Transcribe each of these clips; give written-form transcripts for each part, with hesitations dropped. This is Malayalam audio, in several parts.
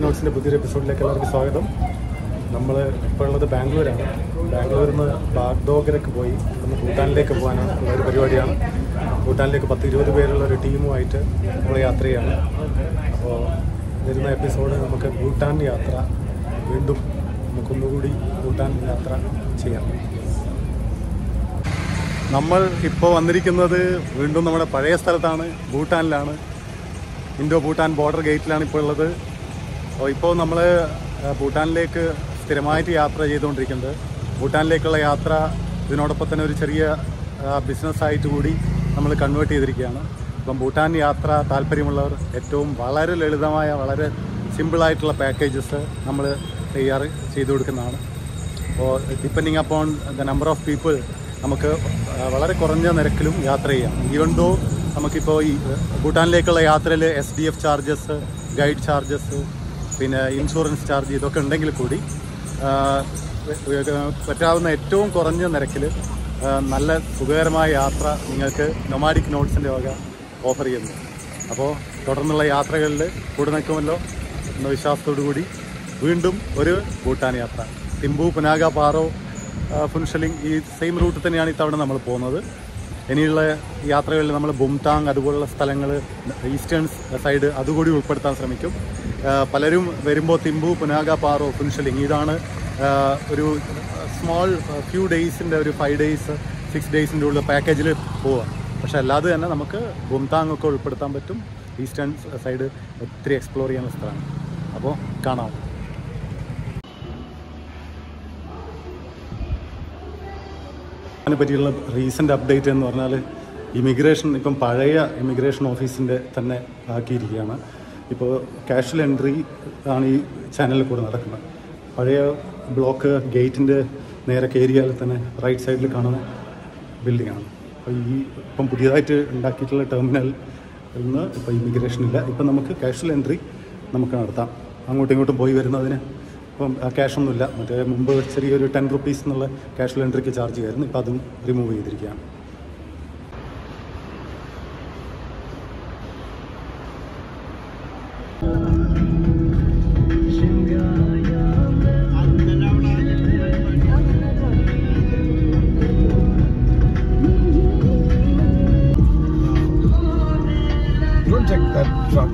നൊമാഡിക് നോട്ട്സിൻ്റെ പുതിയൊരു എപ്പിസോഡിലേക്ക് എല്ലാവർക്കും സ്വാഗതം. നമ്മൾ ഇപ്പോൾ ഉള്ളത് ബാംഗ്ലൂരാണ്. ബാംഗ്ലൂരിൽ നിന്ന് ബാഗ്ഡോഗരക്ക് പോയി ഒന്ന് ഭൂട്ടാനിലേക്ക് പോകാനുള്ള ഒരു പരിപാടിയാണ്. ഭൂട്ടാനിലേക്ക് 10-20 പേരുള്ള ഒരു ടീമുമായിട്ട് നമ്മൾ യാത്ര ചെയ്യാണ്. അപ്പോൾ വരുന്ന എപ്പിസോഡ് നമുക്ക് ഭൂട്ടാൻ യാത്ര, വീണ്ടും നമുക്കൊന്നുകൂടി ഭൂട്ടാൻ യാത്ര ചെയ്യാം. നമ്മൾ ഇപ്പോൾ വന്നിരിക്കുന്നത് വീണ്ടും നമ്മുടെ പഴയ സ്ഥലത്താണ്, ഭൂട്ടാനിലാണ്. ഇൻഡോ ഭൂട്ടാൻ ബോർഡർ ഗേറ്റിലാണ് ഇപ്പോൾ ഉള്ളത്. അപ്പോൾ ഇപ്പോൾ നമ്മൾ ഭൂട്ടാനിലേക്ക് സ്ഥിരമായിട്ട് യാത്ര ചെയ്തുകൊണ്ടിരിക്കുന്നത്. ഭൂട്ടാനിലേക്കുള്ള യാത്ര ഇതിനോടൊപ്പം തന്നെ ഒരു ചെറിയ ബിസിനസ്സായിട്ട് കൂടി നമ്മൾ കൺവേർട്ട് ചെയ്തിരിക്കുകയാണ്. അപ്പം ഭൂട്ടാൻ യാത്ര താല്പര്യമുള്ളവർ ഏറ്റവും വളരെ ലളിതമായ, വളരെ സിമ്പിളായിട്ടുള്ള പാക്കേജസ് നമ്മൾ തയ്യാർ ചെയ്തു കൊടുക്കുന്നതാണ്. അപ്പോൾ depending upon the number of people നമുക്ക് വളരെ കുറഞ്ഞ നിരക്കിലും യാത്ര ചെയ്യാം. ഈവൻ ദോ നമുക്കിപ്പോൾ ഈ ഭൂട്ടാനിലേക്കുള്ള യാത്രയിൽ SDF ചാർജസ്, ഗൈഡ് ചാർജസ്, പിന്നെ ഇൻഷുറൻസ് ചാർജ് ഇതൊക്കെ ഉണ്ടെങ്കിൽ കൂടി പറ്റാവുന്ന ഏറ്റവും കുറഞ്ഞ നിരക്കിൽ നല്ല സുഖകരമായ യാത്ര നിങ്ങൾക്ക് നൊമാഡിക് നോട്ട്സിൻ്റെ വക ഓഫർ ചെയ്യുന്നു. അപ്പോൾ തുടർന്നുള്ള യാത്രകളിൽ കൂടെ നിൽക്കുമല്ലോ എന്ന വിശ്വാസത്തോടു കൂടി വീണ്ടും ഒരു ഭൂട്ടാൻ യാത്ര. തിമ്പു, പുനാഗ, പാറോ, ഫുൻഷലിംഗ് ഈ സെയിം റൂട്ടിൽ തന്നെയാണ് ഇത്തവണ നമ്മൾ പോകുന്നത്. ഇനിയുള്ള യാത്രകളിൽ നമ്മൾ ബുംതാങ് അതുപോലുള്ള സ്ഥലങ്ങൾ, ഈസ്റ്റേൺ സൈഡ് അതുകൂടി ഉൾപ്പെടുത്താൻ ശ്രമിക്കും. പലരും വരുമ്പോൾ തിമ്പു, പുനാഗ, പാറോ, ഫുൻഷലിംഗ് ഇതാണ് ഒരു സ്മോൾ ഫ്യൂ ഡേയ്സിൻ്റെ ഒരു 5 days 6 daysൻ്റെ ഉള്ള പാക്കേജിൽ പോവുക. പക്ഷേ അല്ലാതെ തന്നെ നമുക്ക് ബുംതാങ് ഒക്കെ ഉൾപ്പെടുത്താൻ പറ്റും. ഈസ്റ്റേൺ സൈഡ് ഒത്തിരി എക്സ്പ്ലോർ ചെയ്യാനുള്ള സ്ഥലമാണ്. അപ്പോൾ കാണാം. അതിനെ പറ്റിയുള്ള റീസെൻ്റ് അപ്ഡേറ്റ് എന്ന് പറഞ്ഞാൽ ഇമിഗ്രേഷൻ ഇപ്പം പഴയ ഇമിഗ്രേഷൻ ഓഫീസിൻ്റെ തന്നെ ആക്കിയിരിക്കുകയാണ്. ഇപ്പോൾ കാഷ്വൽ എൻട്രി ആണ് ഈ ചാനലിൽ കൂടെ നടക്കുന്നത്. പഴയ ബ്ലോക്ക് ഗേറ്റിൻ്റെ നേരെ കയറിയാൽ തന്നെ റൈറ്റ് സൈഡിൽ കാണുന്ന ബിൽഡിങ്ങാണ്. അപ്പോൾ ഈ ഇപ്പം പുതിയതായിട്ട് ഉണ്ടാക്കിയിട്ടുള്ള ടെർമിനലിൽ നിന്ന് ഇപ്പോൾ ഇമിഗ്രേഷൻ ഇല്ല. ഇപ്പം നമുക്ക് കാഷ്വൽ എൻട്രി നമുക്ക് നടത്താം. അങ്ങോട്ടും ഇങ്ങോട്ടും പോയി വരുന്നതിന് ഇപ്പം ക്യാഷൊന്നുമില്ല. മറ്റേ മുമ്പ് ചെറിയൊരു 10 rupees എന്നുള്ള കാഷ്വൽ എൻട്രിക്ക് ചാർജ് ചെയ്യായിരുന്നു. ഇപ്പം അതും റിമൂവ് ചെയ്തിരിക്കുകയാണ്. Don't check that truck.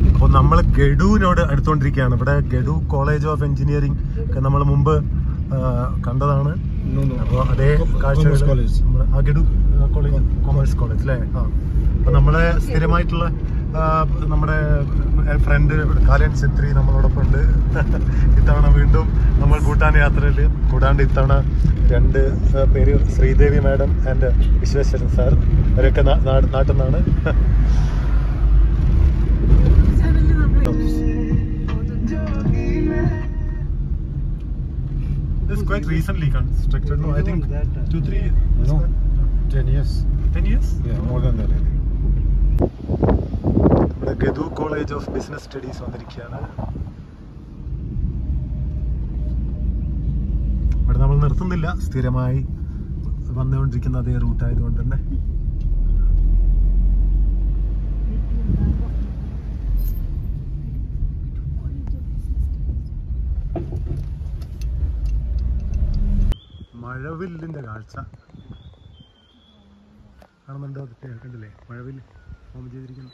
അപ്പോൾ നമ്മൾ ഗഡുവിനോട് അടുത്തുകൊണ്ടിരിക്കുകയാണ്. ഇവിടെ ഗഡു കോളേജ് ഓഫ് എഞ്ചിനീയറിംഗ് ഒക്കെ നമ്മൾ മുമ്പ് കണ്ടതാണ്. അപ്പോൾ അതേ കാഴ്ചകൾ ഗഡു കോളേജ്, കോമേഴ്സ് കോളേജ് അല്ലേ? അപ്പോൾ നമ്മളെ സ്ഥിരമായിട്ടുള്ള നമ്മുടെ ഫ്രണ്ട് കാലൻ ചിത്രി നമ്മളോടൊപ്പം ഉണ്ട്. ഇത്തവണ വീണ്ടും നമ്മൾ ഭൂട്ടാൻ യാത്രയിൽ കൂടാണ്ട് ഇത്തവണ 2 പേര്, Sridevi madam and Vishweshwaran sir, അവരൊക്കെ നാട്ടിൽ നിന്നാണ്. It's quite recently constructed. No, I think 2-3 No, 10 years. 10 years? Yeah, more than that. ഇവിടെ ഗഡു കോളേജ് ഓഫ് ബിസിനസ് സ്റ്റഡീസ് വന്നിരിക്കുകയാണ്. ഇവിടെ നമ്മൾ നിർത്തുന്നില്ല, സ്ഥിരമായി വന്നുകൊണ്ടിരിക്കുന്ന അതേ റൂട്ടായതുകൊണ്ട് തന്നെ. മഴവില്ലിൻ്റെ കാഴ്ച കാണുന്നുണ്ടോ? അതൊക്കെ കണ്ടില്ലേ? മഴവില്ല് ഫോം ചെയ്തിരിക്കുന്നു.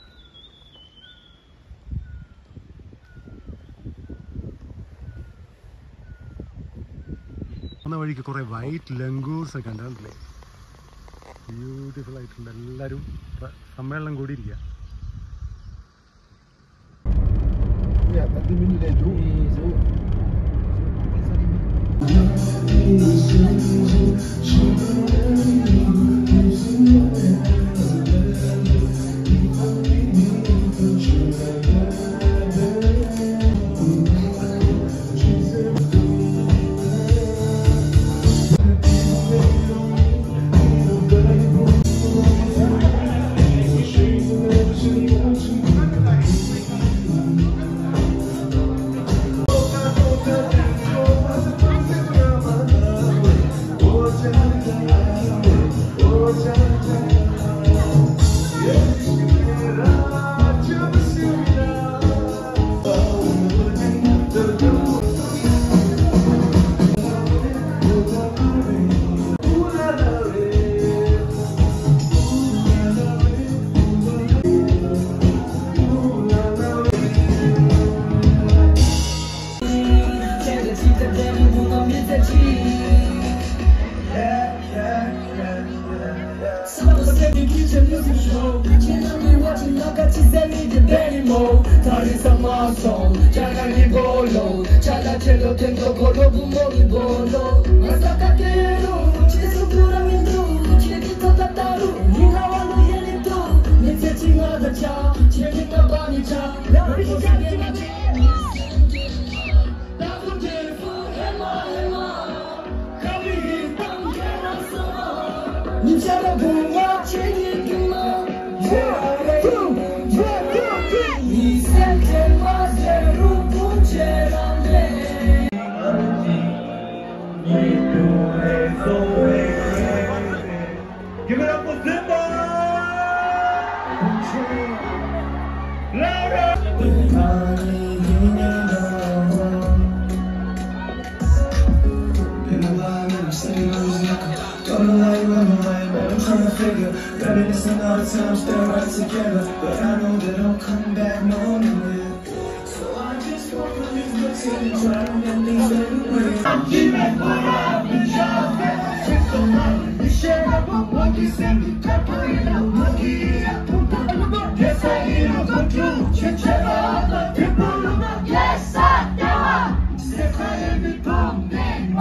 വന്ന വഴിക്ക് കുറേ വൈറ്റ് ലംഗൂർസ് ഒക്കെ ഉണ്ട്, കണ്ടില്ലേ? ബ്യൂട്ടിഫുൾ ആയിട്ടുണ്ട്. എല്ലാവരും സമ്മേളനം കൂടിയിരിക്കുക. Watching corazón, janani bolo, chalachelo dentro colo bumori bolo. Hasta catero, descubrimiento, chiquito tataru, ninawalo yelito, necesito de cha, chiquito banicha, la rica de la Ninjara bunga chegima, ni sente más rumbo cerande. Give it up for Simba! Louder! I'm trying to figure readiness and all the time stay right together, but I know that I'll come back nowhere. So I just walk on these looks and try to get things anyway. I'm keeping what I've been trying to so much. You share about what you say, you can't put it out. Monkey, yes, I hear you go through. Chinchilla, the people, yes, I do. Step right in the boom, bang,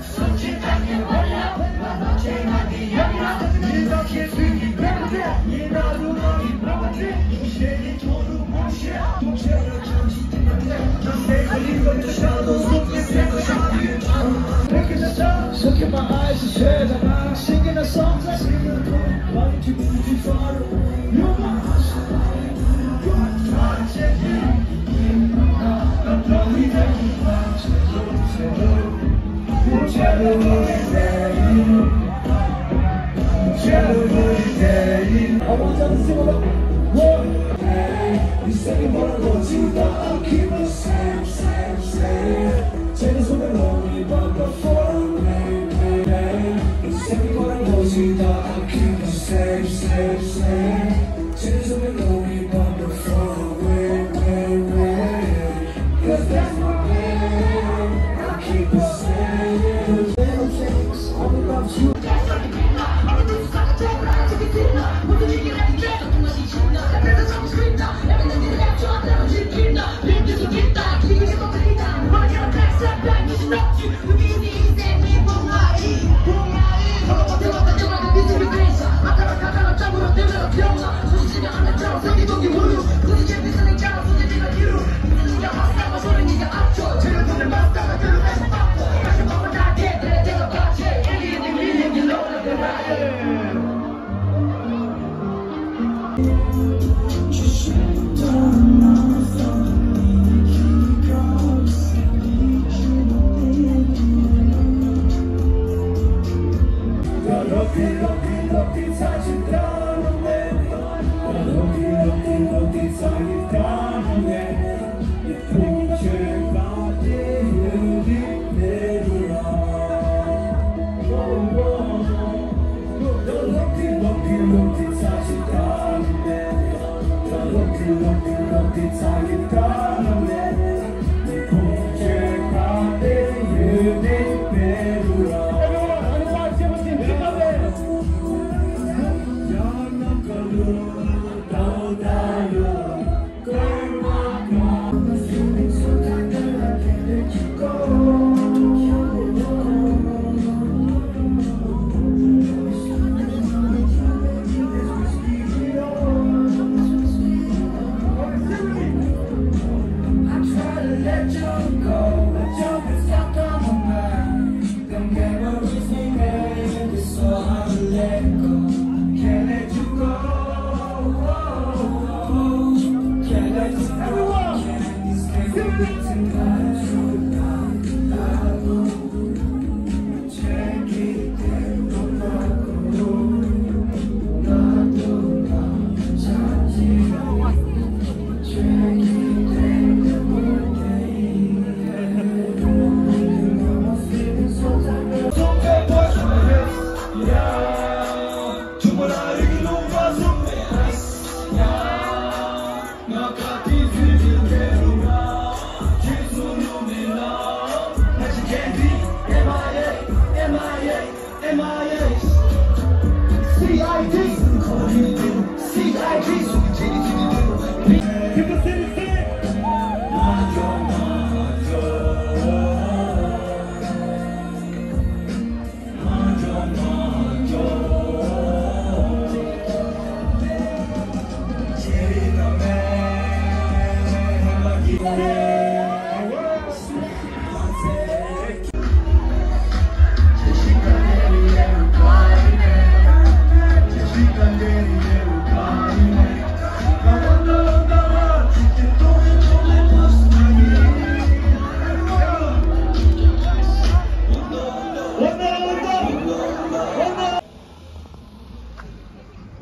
so you can't get what out. Look in my eyes and share that I'm singing a song I sing a poem. Why don't you move too far? You're my hustle. You're trying to take me. I'm lonely that you want to go. You're I want y'all to sing about what? You say you wanna go to the I'll keep the same. Tennis with a lonely but before you say you wanna go to the I'll keep the same. Tennis with a lonely but before cause that's my way. I'll keep the same. Little things, I will love you.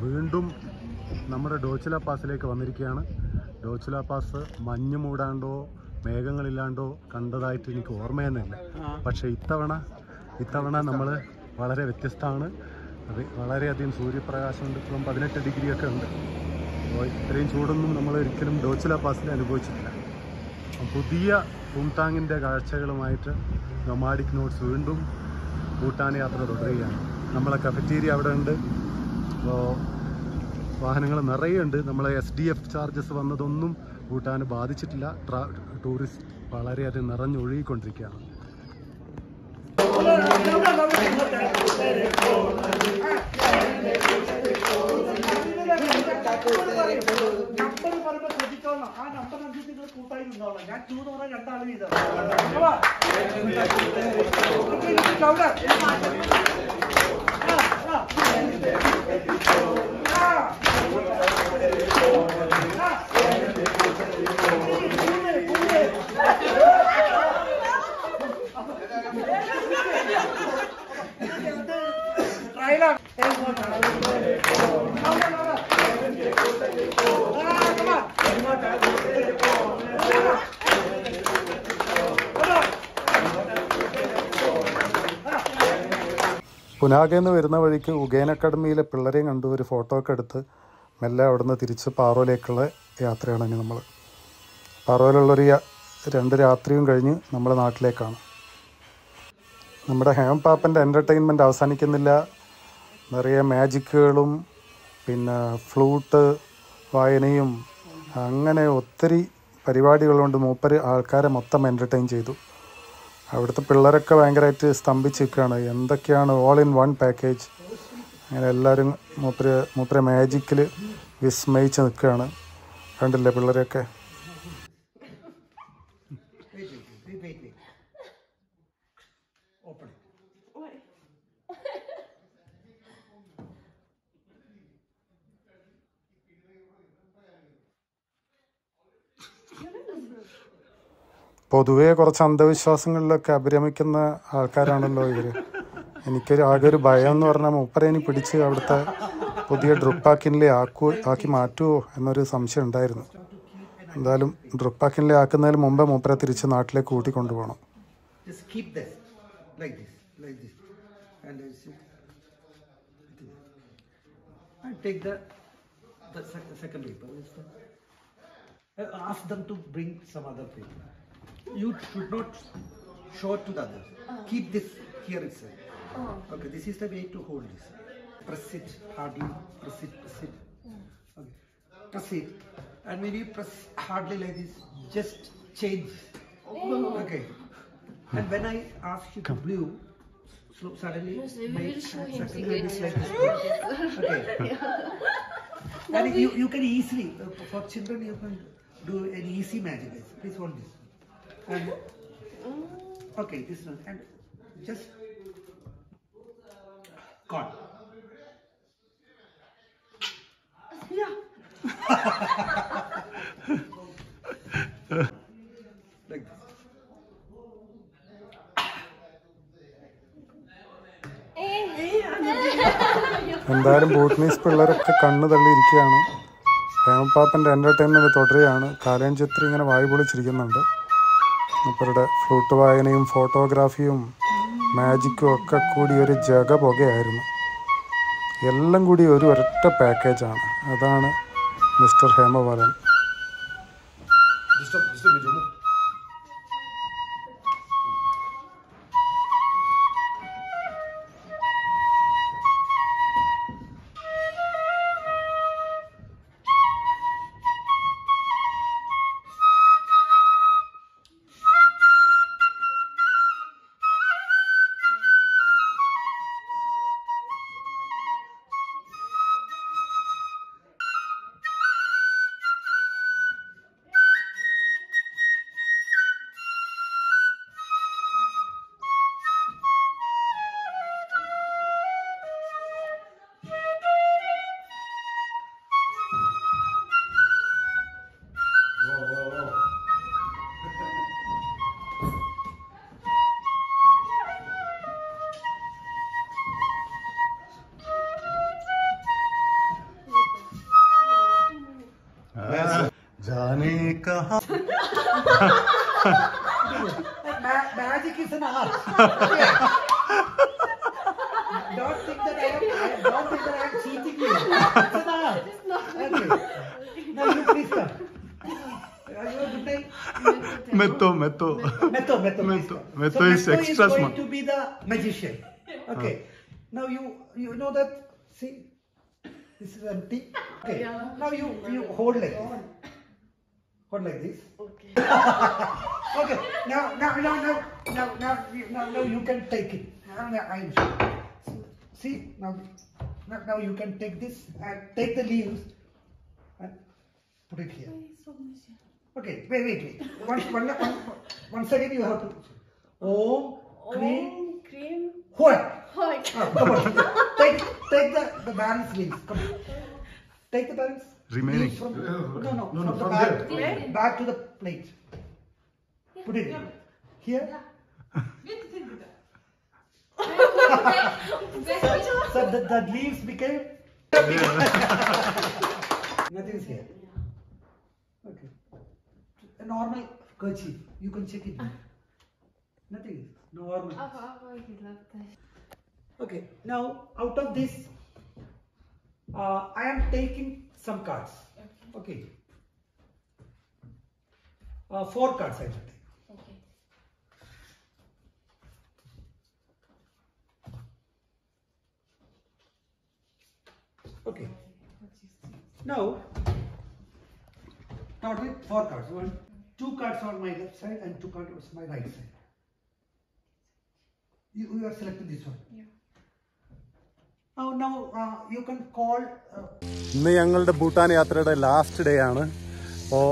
വീണ്ടും നമ്മുടെ ഡോച്ചില പാസിലേക്ക് വന്നിരിക്കുകയാണ്. ഡോച്ചില പാസ് മഞ്ഞ് മൂടാണ്ടോ മേഘങ്ങളില്ലാണ്ടോ കണ്ടതായിട്ട് എനിക്ക് ഓർമ്മയൊന്നുമില്ല. പക്ഷേ ഇത്തവണ നമ്മൾ വളരെ വ്യത്യസ്തമാണ്. അത് വളരെയധികം സൂര്യപ്രകാശമുണ്ട്. ഇപ്പം 18 ഡിഗ്രിയൊക്കെ ഉണ്ട്. അപ്പോൾ ഇത്രയും ചൂടൊന്നും നമ്മൾ ഒരിക്കലും ഡോച്ചില പാസിൽ അനുഭവിച്ചിട്ടില്ല. പുതിയ പൂങ്താങ്ങിൻ്റെ കാഴ്ചകളുമായിട്ട് നൊമാഡിക് നോട്ട്സ് വീണ്ടും ഭൂട്ടാൻ യാത്ര തുടരുകയാണ്. നമ്മളെ കഫറ്റീരിയ അവിടെ ഉണ്ട്. അപ്പോൾ വാഹനങ്ങൾ നിറയുണ്ട്. നമ്മളെ SDF ചാർജസ് വന്നതൊന്നും ഭൂട്ടാന് ബാധിച്ചിട്ടില്ല. ടൂറിസ്റ്റ് വളരെയധികം നിറഞ്ഞൊഴുകിക്കൊണ്ടിരിക്കുകയാണ്. പുനാഗെന്ന് വരുന്ന വഴിക്ക് ഉഗേൻ അക്കാഡമിയിലെ പിള്ളേരെയും കണ്ടു ഒരു ഫോട്ടോ ഒക്കെ എടുത്ത് മെല്ലെ അവിടുന്ന് തിരിച്ച് പാറോയിലേക്കുള്ള യാത്രയാണ് ഇനി നമ്മൾ. പാറോയിലുള്ളൊരു 2 രാത്രിയും കഴിഞ്ഞ് നമ്മുടെ നാട്ടിലേക്കാണ്. നമ്മുടെ ഹേമപാപ്പൻ്റെ എൻ്റർടൈൻമെൻറ്റ് അവസാനിക്കുന്നില്ല. നിറയെ മാജിക്കുകളും പിന്നെ ഫ്ലൂട്ട് വായനയും അങ്ങനെ ഒത്തിരി പരിപാടികൾ കൊണ്ട് മൂപ്പര് ആൾക്കാരെ മൊത്തം എൻ്റർടൈൻ ചെയ്തു. അവിടുത്തെ പിള്ളേരൊക്കെ ഭയങ്കരമായിട്ട് സ്തംഭിച്ച് നിൽക്കുകയാണ്. എന്തൊക്കെയാണ് ഓൾ ഇൻ വൺ പാക്കേജ്. അങ്ങനെ എല്ലാവരും മൂപ്പരെ മാജിക്കിൽ വിസ്മയിച്ച് നിൽക്കുകയാണ്. കണ്ടില്ലേ പിള്ളേരെയൊക്കെ. പൊതുവേ കുറച്ച് അന്ധവിശ്വാസങ്ങളിലൊക്കെ അഭിരമിക്കുന്ന ആൾക്കാരാണല്ലോ ഇവർ. എനിക്കൊരു ആകെ ഒരു ഭയം എന്ന് പറഞ്ഞാൽ മൂപ്പരെ ഇനി പിടിച്ച് അവിടുത്തെ പുതിയ ഡ്രിപ്പാക്കിനിലെ ആക്കി മാറ്റുമോ എന്നൊരു സംശയം ഉണ്ടായിരുന്നു. എന്തായാലും ഡ്രിപ്പാക്കിനിലെ ആക്കുന്നതിന് മുമ്പേ മൂപ്പരെ തിരിച്ച് നാട്ടിലേക്ക് കൂട്ടിക്കൊണ്ടു പോകണം. Ask them to bring some other paper. You should not show it to the others. Keep this here itself. Okay, this is the way to hold this. Press it hardly. Press it. Okay, press it. And when you press hardly like this, just change. Okay. And when I ask you to blow, so suddenly make suddenly like this. Okay. And you can easily, for children, you can do an easy magic. Please hold this. And okay, this one. And just gone. Yeah. Like this. എന്തായാലും ബോട്ടനീസ് പിള്ളേരൊക്കെ കണ്ണ് തള്ളിയിരിക്കുകയാണ്. ഹേമപാപ്പൻ്റെ എൻ്റർടൈൻമെൻറ്റ് തുടരുകയാണ്. കാലഞ്ചിത്രി ഇങ്ങനെ വായു പൊളിച്ചിരിക്കുന്നുണ്ട്. മൂപ്പരുടെ ഫ്ലൂട്ട് വായനയും ഫോട്ടോഗ്രാഫിയും മാജിക്കും ഒക്കെ കൂടി ഒരു ജഗപുകയായിരുന്നു. എല്ലാം കൂടി ഒരൊറ്റ പാക്കേജാണ്. അതാണ് mister ഹേമപാലൻ. Magic is an art. Okay. Don't think that I am cheating you. It's an art. Okay. Now you please come. Your good name? Metto. Metto. Metto is extra going smart. to be the magician. Okay. Now you know that. See, this is empty. Okay. Now you hold like this. Hold like this. Okay. Okay. Now you can take it. I'm sure. See now you can take this and take the leaves and put it here. Okay. Wait. Once again you have to. Om Cream. What? Come on. Take the balance leaves. Come on. Take the balance. Remaining. From the back to the plate. Put it here. So the leaves became. Nothing is here. Okay. A normal kerchief. You can check it. Nothing is normal. Okay. Now out of this, I am taking some cards. Okay. 4 cards I will take. Okay. Okay. Now, total 4 cards. 2 cards on my left side and 2 cards on my right side. You are selecting this one. Yeah. Now you can call. ഇന്ന് ഞങ്ങളുടെ ഭൂട്ടാൻ യാത്രയുടെ ലാസ്റ്റ് ഡേ ആണ്. അപ്പോൾ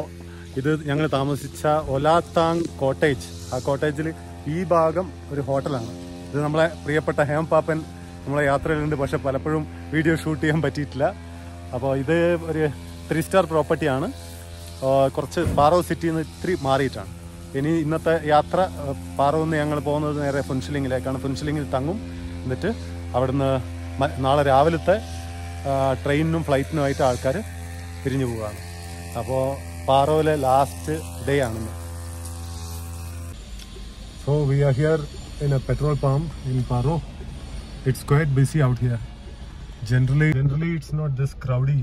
ഇത് ഞങ്ങൾ താമസിച്ച ഒലാത്താങ് കോട്ടേജ്. ആ കോട്ടേജിൽ ഈ ഭാഗം ഒരു ഹോട്ടലാണ്. ഇത് നമ്മളെ പ്രിയപ്പെട്ട ഹേം പാപ്പൻ നമ്മളെ യാത്രയിലുണ്ട്, പക്ഷെ പലപ്പോഴും വീഡിയോ ഷൂട്ട് ചെയ്യാൻ പറ്റിയിട്ടില്ല. അപ്പോൾ ഇത് ഒരു 3 സ്റ്റാർ പ്രോപ്പർട്ടിയാണ്. കുറച്ച് പാറോ സിറ്റിയിൽ നിന്ന് ഇത്തിരി മാറിയിട്ടാണ്. ഇനി ഇന്നത്തെ യാത്ര പാറോയിൽ നിന്ന് ഞങ്ങൾ പോകുന്നത് നേരെ ഫുൻഷിലിങ്ങിലേക്കാണ്. ഫുൻഷിലിങ്ങിൽ തങ്ങും. എന്നിട്ട് അവിടുന്ന് നാളെ രാവിലത്തെ ട്രെയിനിനും ഫ്ലൈറ്റിനുമായിട്ട് ആൾക്കാർ പിരിഞ്ഞു പോവുകയാണ്. അപ്പോൾ പാറോയിലെ ലാസ്റ്റ് ഡേ ആണെന്ന്. So we are here in a petrol pump in Paro. It's quite busy out here. Generally it's not this crowdy,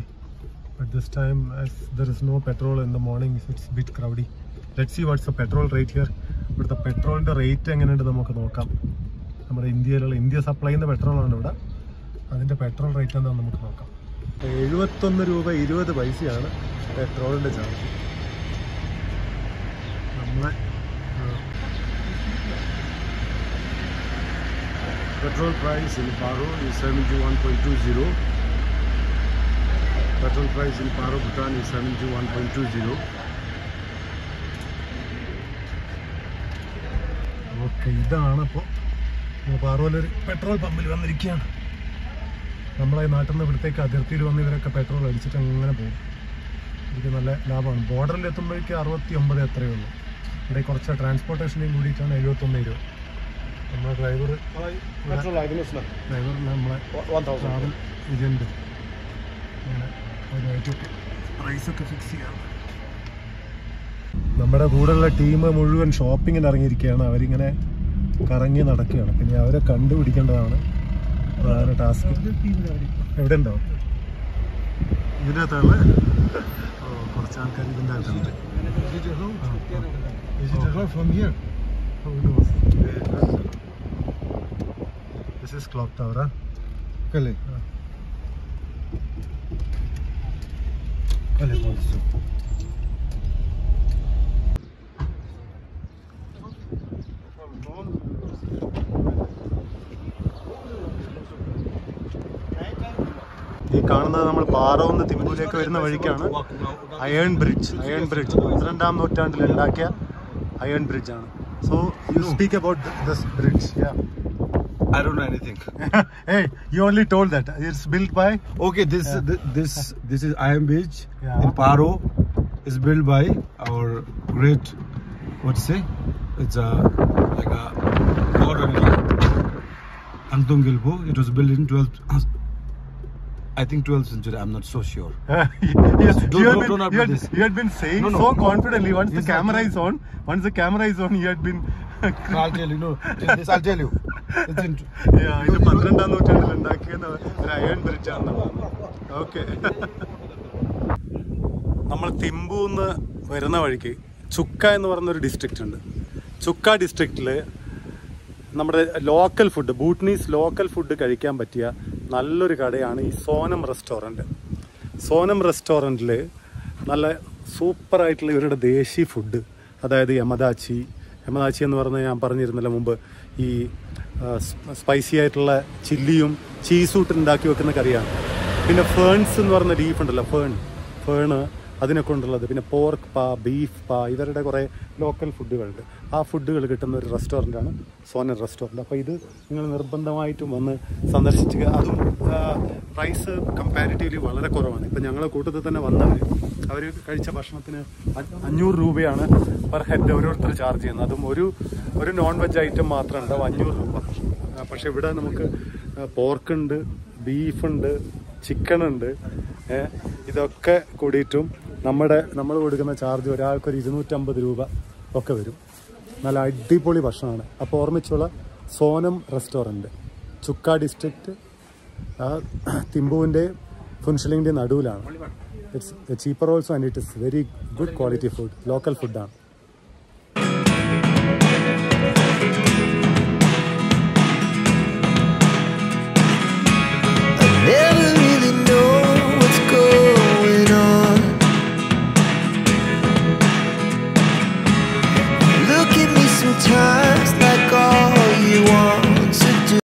but this time as there is no petrol in the morning, it's a bit crowdy. Let's see what's the petrol rate here. But the petrol rate എങ്ങനെയുണ്ട് നമുക്ക് നോക്കാം. നമ്മുടെ ഇന്ത്യ സപ്ലൈ ചെയ്യുന്ന പെട്രോളാണ് ഇവിടെ. അതിൻ്റെ പെട്രോൾ റേറ്റ് എന്താണെന്ന് നമുക്ക് നോക്കാം. 71 രൂപ 20 പൈസയാണ് പെട്രോളിൻ്റെ ചാർജ്. നമ്മളെ petrol price in Paro is 71.20. Petrol price in Paro, Bhutan is 71.20. Okay, ഇതാണ് ഇപ്പോൾ പാറോയിലൊരു പെട്രോൾ പമ്പിൽ വന്നിരിക്കുകയാണ്. നമ്മളെ നാട്ടിൽ നിന്ന് ഇവിടത്തേക്ക് അതിർത്തിയിൽ വന്ന് ഇവരൊക്കെ പെട്രോൾ അടിച്ചിട്ട് അങ്ങനെ പോകും. ഇത് നല്ല ലാഭമാണ്. ബോർഡറിൽ എത്തുമ്പോഴേക്ക് 69 എത്രയേ ഉള്ളൂ. ഇവിടെ കുറച്ച് ട്രാൻസ്പോർട്ടേഷനെയും കൂടിയിട്ടാണ് 71 രൂപ. നമ്മുടെ ഡ്രൈവർ നമ്മളെ ട്രാവൽ ഏജൻറ്റ് അങ്ങനെ അവരുമായിട്ടൊക്കെ പ്രൈസൊക്കെ ഫിക്സ് ചെയ്യാം. നമ്മുടെ കൂടെയുള്ള ടീം മുഴുവൻ ഷോപ്പിങ്ങിന് ഇറങ്ങിയിരിക്കുകയാണ്. അവരിങ്ങനെ കറങ്ങി നടക്കുകയാണ്. പിന്നെ അവരെ കണ്ടുപിടിക്കേണ്ടതാണ് പ്രധാന ടാസ്ക്. എവിടെ ഉണ്ടോ ഇതിൻ്റെ അകത്താണ്? കുറച്ച് ആൾക്കാർ ഇതിൻ്റെ അകത്തുണ്ട്. This is clock tower, huh? Kale. Kale also. ഈ കാണുന്നത് നമ്മൾ പാറോന്ന് തിമ്പൂലേക്ക് വരുന്ന വഴിക്കാണ്. അയൺ ബ്രിഡ്ജ് 12ാം നൂറ്റാണ്ടിൽ ഉണ്ടാക്കിയ അയൺ ബ്രിഡ്ജ് ആണ്. So you speak about this bridge. I don't know anything. Hey, you only told that it's built by. Okay, this is Iron Bridge in Paro. It's built by our great, what to say? It's like a god only, Antung Gilbo. It was built in 12th I think 12th century. I'm not so sure. You had been saying No. so confidently. Once the Yes, camera I is on, you had been. No, I'll tell you. No, this I'll tell you. It's in, Yeah, ഇത് 12ാം നൂറ്റാണ്ടിൽ ഉണ്ടാക്കിയ ഒരു അയൺ ബ്രിഡ്ജ് ആണെന്നുള്ളതാണ്. ഓക്കെ. നമ്മൾ തിമ്പൂന്ന് വരുന്ന വഴിക്ക് ചുക്ക എന്ന് പറയുന്നൊരു ഡിസ്ട്രിക്റ്റ് ഉണ്ട്. ചുക്ക ഡിസ്ട്രിക്റ്റിൽ നമ്മുടെ ലോക്കൽ ഫുഡ്, ഭൂട്ടനീസ് ലോക്കൽ ഫുഡ് കഴിക്കാൻ പറ്റിയ നല്ലൊരു കടയാണ് ഈ സോനം റെസ്റ്റോറൻറ്റ്. സോനം റെസ്റ്റോറൻറ്റിൽ നല്ല സൂപ്പറായിട്ടുള്ള ഇവരുടെ ദേശീയ ഫുഡ്, അതായത് യമദാച്ചി എന്ന് പറഞ്ഞാൽ ഞാൻ പറഞ്ഞിരുന്നില്ല മുമ്പ്, ഈ സ്പൈസി ആയിട്ടുള്ള ചില്ലിയും ചീസും ഇട്ട് ഉണ്ടാക്കി വെക്കുന്ന കറിയാണ്. പിന്നെ ഫേൺസ് എന്ന് പറയുന്ന ലീഫ് ഉണ്ടല്ലോ, ഫേണ് അതിനെ കൊണ്ടുള്ളത്. പിന്നെ പോർക്ക് പാ, ബീഫ് പാ, ഇവരുടെ കുറേ ലോക്കൽ ഫുഡുകളുണ്ട്. ആ ഫുഡുകൾ കിട്ടുന്ന ഒരു റെസ്റ്റോറൻറ്റാണ് സോനൻ റെസ്റ്റോറൻറ്റ്. അപ്പോൾ ഇത് നിങ്ങൾ നിർബന്ധമായിട്ടും വന്ന് സന്ദർശിക്കുക. അതും പ്രൈസ് കമ്പാരിറ്റീവ്ലി വളരെ കുറവാണ്. ഇപ്പം ഞങ്ങളെ കൂട്ടത്തിൽ തന്നെ വന്നവർ അവർ കഴിച്ച ഭക്ഷണത്തിന് 500 രൂപയാണ് പെർ ഹെഡ് ഓരോരുത്തർ ചാർജ് ചെയ്യുന്നത്. അതും ഒരു നോൺ വെജ് ഐറ്റം മാത്രം ഉണ്ടാവും 500 രൂപ. പക്ഷെ ഇവിടെ നമുക്ക് പോർക്കുണ്ട്, ബീഫുണ്ട്, ചിക്കൻ ഉണ്ട്. ഇതൊക്കെ കൂടിയിട്ടും നമ്മൾ കൊടുക്കുന്ന ചാർജ് ഒരാൾക്കൊരു 250 രൂപ ഒക്കെ വരും. നല്ല അടിപൊളി ഭക്ഷണമാണ്. അപ്പോൾ ഓർമ്മിച്ചുള്ള സോനം റെസ്റ്റോറൻറ്റ്, ചുക്ക ഡിസ്ട്രിക്റ്റ്, തിമ്പുവിൻ്റെ ഫുൻഷലിങ്ങിൻ്റെ നടുവിലാണ്. It's cheaper also and it is very good quality food, local ഫുഡാണ്.